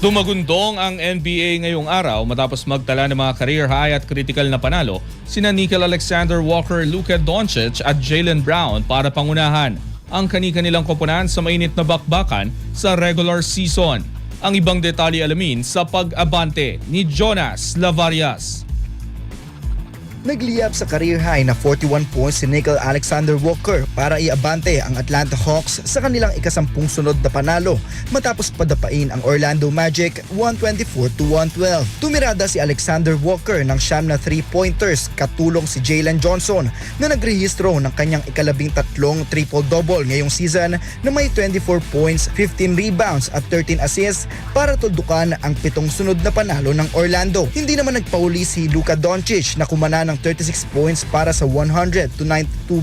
Tumagundong ang NBA ngayong araw matapos magtala ng mga career high at critical na panalo sina Nickeil Alexander Walker, Luka Doncic at Jaylen Brown para pangunahan ang kani-kanilang koponan sa mainit na bakbakan sa regular season. Ang ibang detalye alamin sa pag-abante ni Jonas Lavarias. Nagliyab sa career high na 41 points si Nickeil Alexander Walker para iabante ang Atlanta Hawks sa kanilang ikasampung sunod na panalo matapos padapain ang Orlando Magic 124-112. Tumirada si Alexander Walker ng siyam na 3-pointers katulong si Jalen Johnson na nagrehistro ng kanyang ikalabing-tatlong triple-double ngayong season na may 24 points, 15 rebounds at 13 assists para tuldukan ang pitong sunod na panalo ng Orlando. Hindi naman nagpauli si Luka Doncic na kumana ng 36 points para sa 100-92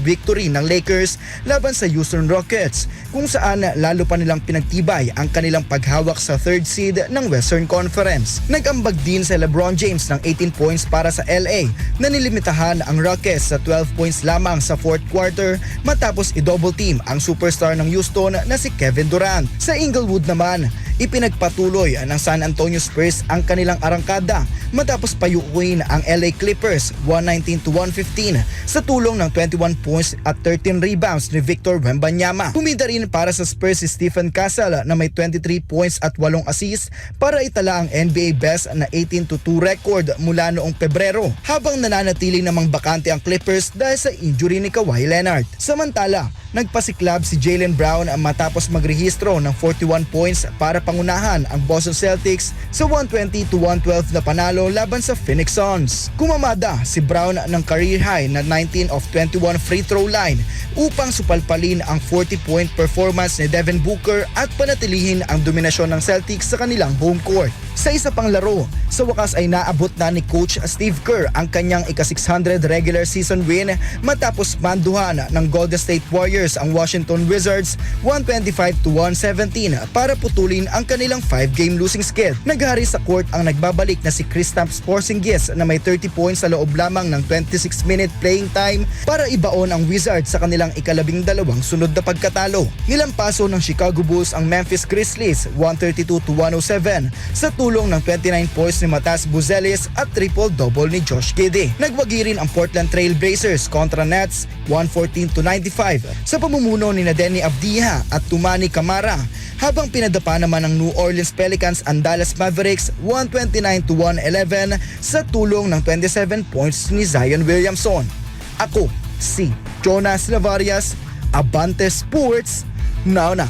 victory ng Lakers laban sa Houston Rockets, kung saan lalo pa nilang pinagtibay ang kanilang paghawak sa third seed ng Western Conference. Nag-ambag din sa LeBron James ng 18 points para sa LA na nilimitahan ang Rockets sa 12 points lamang sa fourth quarter matapos i-double team ang superstar ng Houston na si Kevin Durant. Sa Inglewood naman, ipinagpatuloy ng San Antonio Spurs ang kanilang arangkada matapos payukuin ang LA Clippers 119-115 sa tulong ng 21 points at 13 rebounds ni Victor Wembanyama. Kumita rin para sa Spurs si Stephen Castle na may 23 points at 8 assists para itala ang NBA best na 18-2 record mula noong Pebrero, habang nananatili namang bakante ang Clippers dahil sa injury ni Kawhi Leonard. Samantala, nagpasiklab si Jaylen Brown matapos magrehistro ng 41 points para pangunahan ang Boston Celtics sa 120-112 na panalo laban sa Phoenix Suns. Kumamada si Brown ng career high na 19 of 21 free throw line upang supalpalin ang 40-point performance ni Devin Booker at panatilihin ang dominasyon ng Celtics sa kanilang home court. Sa isa pang laro, sa wakas ay naabot na ni Coach Steve Kerr ang kanyang ika-600 regular season win matapos manduhan ng Golden State Warriors ang Washington Wizards 125-117 para putulin ang kanilang 5-game losing skid. Naghari sa court ang nagbabalik na si Kristaps Porzingis na may 30 points sa loob lamang ng 26-minute playing time para ibaon ang Wizards sa kanilang ika-12 sunod na pagkatalo. Nilampaso ng Chicago Bulls ang Memphis Grizzlies 132-107 sa tulong ng 29 points ni Matas Buzelis at triple-double ni Josh Giddey. Nagwagi rin ang Portland Trail Blazers kontra Nets 114-95 sa pamumuno ni Denny Avdija at Toumani Camara, habang pinadapa naman ng New Orleans Pelicans ang Dallas Mavericks 129-111 sa tulong ng 27 points ni Zion Williamson. Ako si Jonas Lavarias, Abante Sports, now na.